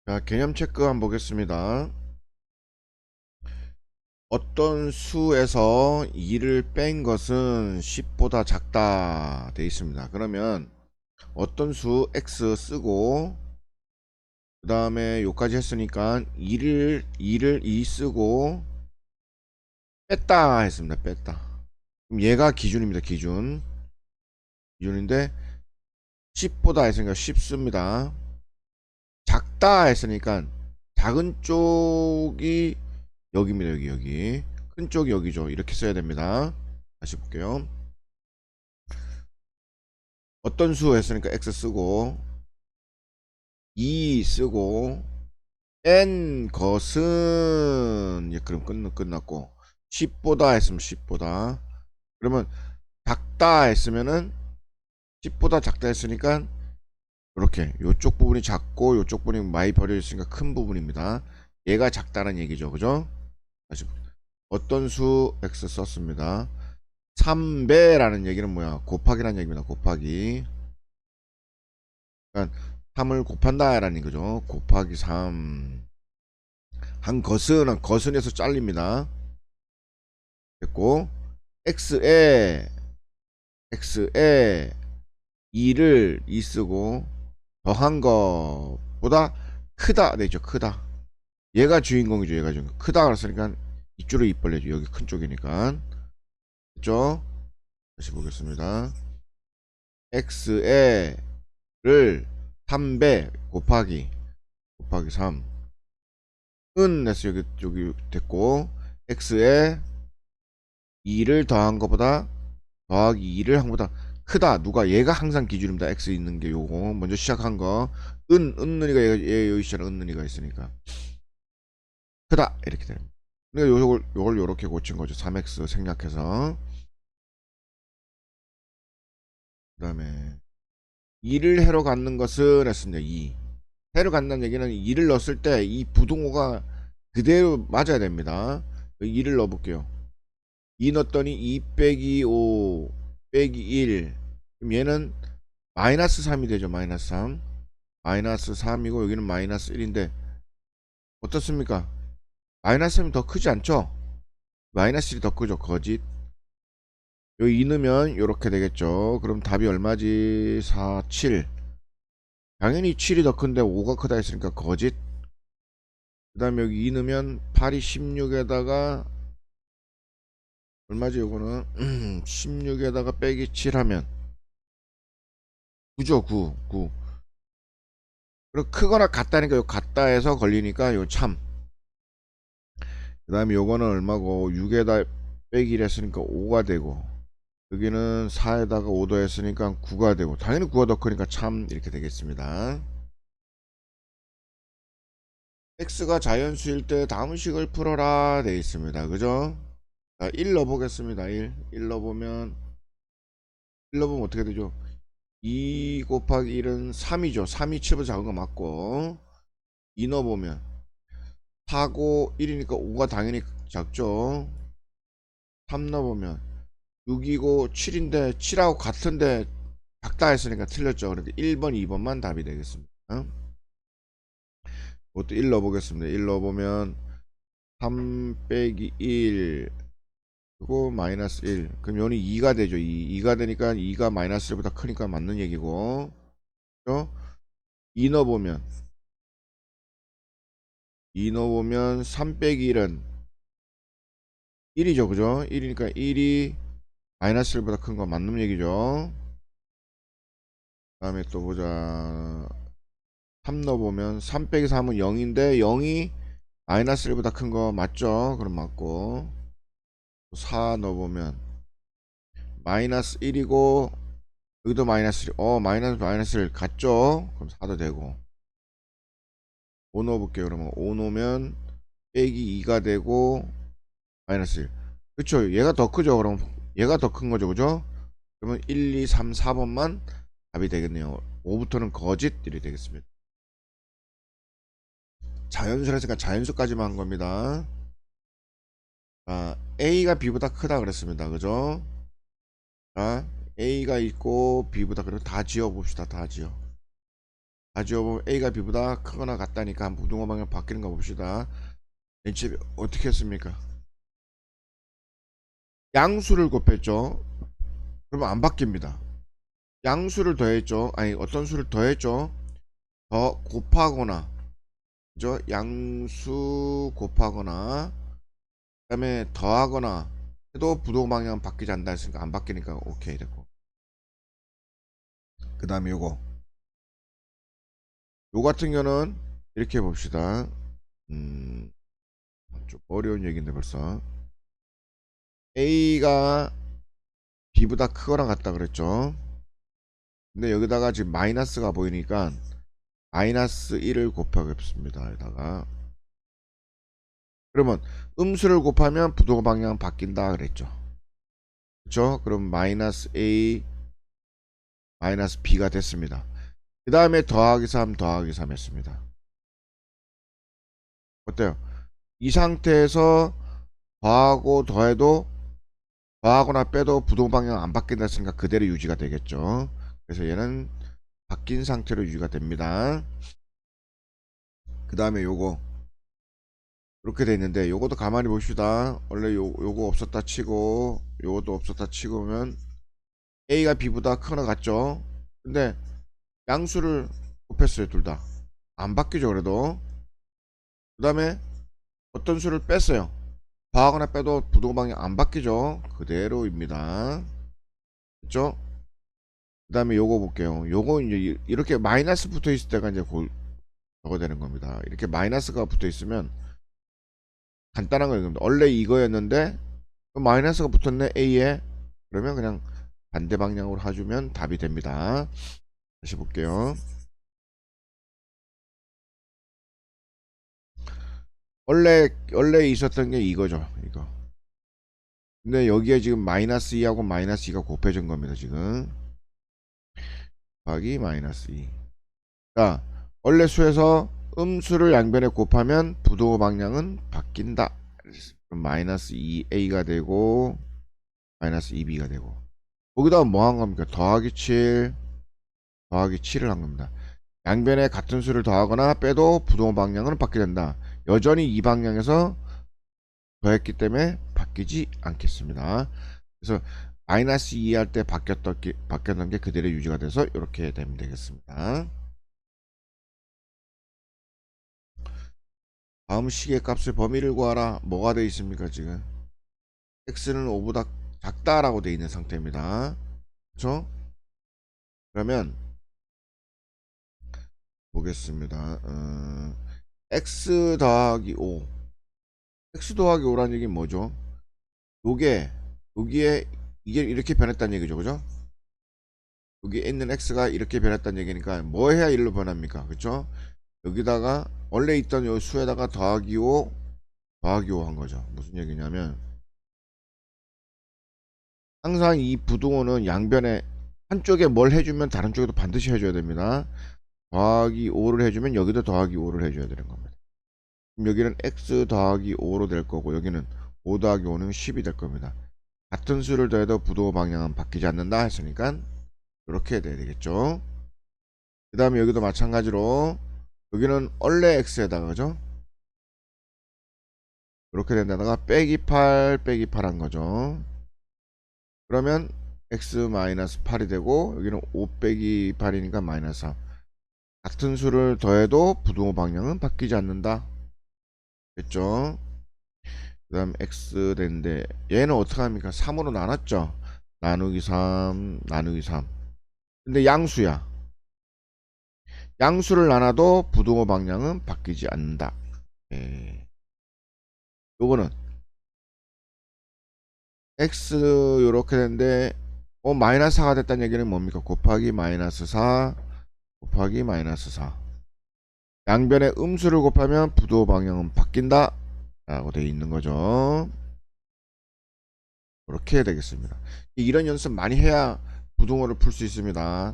자, 개념 체크 한번 보겠습니다. 어떤 수에서 2를 뺀 것은 10보다 작다 되어 있습니다. 그러면 어떤 수 x 쓰고 그 다음에 요까지 했으니까 2를 2 쓰고 뺐다 했습니다. 뺐다. 그럼 얘가 기준입니다. 기준인데 10보다 했으니까 10 씁니다. 작다 했으니까 작은 쪽이 여기입니다. 여기 큰 쪽이 여기죠. 이렇게 써야 됩니다. 다시 볼게요. 어떤 수 했으니까 x 쓰고 2 쓰고 n 것은 그럼 끝났고 10보다 했으면 10보다 그러면 작다 했으면은 10보다 작다 했으니까 이렇게 요쪽 부분이 작고 요쪽 부분이 많이 버려져 있으니까 큰 부분입니다. 얘가 작다는 얘기죠. 그죠? 다시 어떤 수 x 썼습니다. 3배라는 얘기는 뭐야? 곱하기라는 얘기입니다. 곱하기. 그러니까 3을 곱한다 라는 거죠. 곱하기 3. 한 거선에서 잘립니다. 됐고 x에 2를 2 쓰고 더한 것보다 크다 되죠. 크다. 얘가 주인공이죠. 얘가 주인공. 크다 그랬으니까 이쪽으로 입 벌려줘. 여기 큰 쪽이니까. 됐죠? 다시 보겠습니다. x에를 3배 곱하기 3 은에서 여기 됐고 x에 2를 더한 것보다 더하기 2를 한 것보다 크다. 누가 얘가 항상 기준입니다. x 있는 게 요거 먼저 시작한 거 은느니가 얘 여기 있잖아. 은느니가 있으니까 크다 이렇게 됩니다. 그러니까 요걸 요렇게 고친 거죠. 3x 생략해서 그 다음에 2를 해로 갖는 것은 했습니다. 2 해로 갖는 얘기는 2를 넣었을 때 이 부등호가 그대로 맞아야 됩니다. 2를 넣어볼게요. 2 넣었더니 2 빼기 5 빼기 1 그럼 얘는 마이너스 3이 되죠. 마이너스 3 마이너스 3이고 여기는 마이너스 1인데 어떻습니까? 마이너스 3이 더 크지 않죠? 마이너스 1이 더 크죠. 거짓. 여기 2 넣으면 이렇게 되겠죠. 그럼 답이 얼마지? 4, 7. 당연히 7이 더 큰데 5가 크다 했으니까 거짓. 그 다음에 여기 2 넣으면 8이 16에다가 얼마지 요거는 16에다가 빼기 7 하면 9죠. 9. 그리고 크거나 같다니까 요 같다 해서 걸리니까 요 참. 그 다음에 요거는 얼마고 6에다 빼기 1 했으니까 5가 되고 여기는 4에다가 5 더했으니까 9가 되고 당연히 9가 더 크니까 참 이렇게 되겠습니다. x가 자연수일 때 다음 식을 풀어라 되어 있습니다. 그죠? 자, 1 넣어보겠습니다. 1 넣어보면 어떻게 되죠? 2 곱하기 1은 3이죠. 3이 7보다 작은 거 맞고 2 넣어보면 4고 1이니까 5가 당연히 작죠. 3 넣어보면 6이고 7인데 7하고 같은데 작다 했으니까 틀렸죠. 그러니까 1번 2번만 답이 되겠습니다. 그것도 1 넣어보겠습니다. 1 넣어보면 3 빼기 1 그리고 마이너스 1 그럼 여기 2가 되죠. 2가 되니까 2가 마이너스 1보다 크니까 맞는 얘기고 그죠? 2 넣어보면 3 빼기 1은 1이죠. 그죠? 1이니까 1이 마이너스 1보다 큰 거 맞는 얘기죠. 그 다음에 또 보자. 3 넣어보면 3 빼기 3은 0인데 0이 마이너스 1보다 큰 거 맞죠? 그럼 맞고 4 넣어보면 마이너스 1이고 여기도 마이너스 1 마이너스 1 같죠? 그럼 4도 되고 5 넣어볼게요. 그러면 5 넣으면 빼기 2가 되고 마이너스 1 그쵸? 얘가 더 크죠? 그럼 얘가 더 큰 거죠. 그죠? 그러면 1, 2, 3, 4번만 답이 되겠네요. 5부터는 거짓 일이 되겠습니다. 자연수라니까 자연수까지만 한 겁니다. 자, A가 B보다 크다 그랬습니다. 그죠? 자, A가 있고 B보다 그리고 다 지어 봅시다. 다 지어. 다 지워보면 A가 B보다 크거나 같다니까 한 부등호 방향 바뀌는 거 봅시다. 맨 처음에 어떻게 했습니까? 양수를 곱했죠. 그러면 안 바뀝니다. 양수를 더했죠. 아니 어떤 수를 더했죠. 더 곱하거나 그죠? 양수 곱하거나 그 다음에 더하거나 해도 부등호 방향 바뀌지 않는다 했으니까 안 바뀌니까 오케이 됐고, 그 다음에 요 같은 경우는 이렇게 봅시다. 음, 좀 어려운 얘기인데 벌써 A가 B보다 크거나 같다 그랬죠. 근데 여기다가 지금 마이너스가 보이니까 마이너스 1을 곱하겠습니다. 여기다가 그러면 음수를 곱하면 부등호 방향 바뀐다 그랬죠. 그렇죠? 그럼 마이너스 A 마이너스 B가 됐습니다. 그 다음에 더하기 3 더하기 3 했습니다. 어때요? 이 상태에서 더하고 더해도 더하거나 빼도 부동 방향 안 바뀐다 했으니까 그대로 유지가 되겠죠. 그래서 얘는 바뀐 상태로 유지가 됩니다. 그 다음에 요거 이렇게 돼 있는데 요것도 가만히 봅시다. 원래 요거 없었다 치고 요것도 없었다 치고면 A가 B보다 크거나 같죠. 근데 양수를 곱했어요. 둘 다 안 바뀌죠. 그래도 그 다음에 어떤 수를 뺐어요. 더하거나 빼도 부동 방향 안 바뀌죠. 그대로입니다. 그렇죠? 그 다음에 요거 볼게요. 요거 이제 이렇게 마이너스 붙어 있을 때가 이제 저거 되는 겁니다. 이렇게 마이너스가 붙어 있으면 간단한 거예요. 원래 이거였는데 마이너스가 붙었네 A에. 그러면 그냥 반대 방향으로 해주면 답이 됩니다. 다시 볼게요. 원래 있었던 게 이거죠. 이거. 근데 여기에 지금 마이너스 2하고 마이너스 2가 곱해진 겁니다. 지금 곱하기 마이너스 2. 자, 원래 수에서 음수를 양변에 곱하면 부등호 방향은 바뀐다. 그럼 마이너스 2a가 되고 마이너스 2b가 되고, 거기다가 뭐 한 겁니까? 더하기 7 더하기 7을 한 겁니다. 양변에 같은 수를 더하거나 빼도 부등호 방향은 바뀌게 된다. 여전히 이 방향에서 더했기 때문에 바뀌지 않겠습니다. 그래서 마이너스 2 할 때 바뀌었던 게 그대로 유지가 돼서 이렇게 되면 되겠습니다. 다음 식의 값의 범위를 구하라. 뭐가 되어 있습니까? 지금 x는 5보다 작다라고 되어 있는 상태입니다. 그렇죠? 그러면 보겠습니다. x 더하기 5 x 더하기 5라는 얘기는 뭐죠? 요게 여기에 이게 이렇게 변했다는 얘기죠. 그죠? 여기에 있는 x가 이렇게 변했다는 얘기니까 뭐 해야 1로 변합니까? 그렇죠? 여기다가 원래 있던 요 수에다가 더하기 5 한 거죠. 무슨 얘기냐면 항상 이 부등호는 양변에 한쪽에 뭘 해주면 다른 쪽에도 반드시 해줘야 됩니다. 더하기 5를 해주면 여기도 더하기 5를 해줘야 되는 겁니다. 그럼 여기는 x 더하기 5로 될 거고 여기는 5 더하기 5는 10이 될 겁니다. 같은 수를 더해도 부등호 방향은 바뀌지 않는다 했으니까 이렇게 돼야 되겠죠. 그 다음에 여기도 마찬가지로 여기는 원래 x에다가 그죠? 이렇게 된 데다가 빼기 8 한 거죠. 그러면 x-8이 되고 여기는 5 빼기 8이니까 마이너스 3. 같은 수를 더해도 부등호 방향은 바뀌지 않는다. 됐죠? 그 다음 x 되는데 얘는 어떻게 합니까? 3으로 나눴죠? 나누기 3 나누기 3. 근데 양수야. 양수를 나눠도 부등호 방향은 바뀌지 않는다. 예. 요거는 x 요렇게 되는데 마이너스 4가 됐다는 얘기는 뭡니까? 곱하기 마이너스 4 곱하기 마이너스 4. 양변에 음수를 곱하면 부등호 방향은 바뀐다 라고 되어 있는 거죠. 이렇게 해야 되겠습니다. 이런 연습 많이 해야 부등호를 풀 수 있습니다.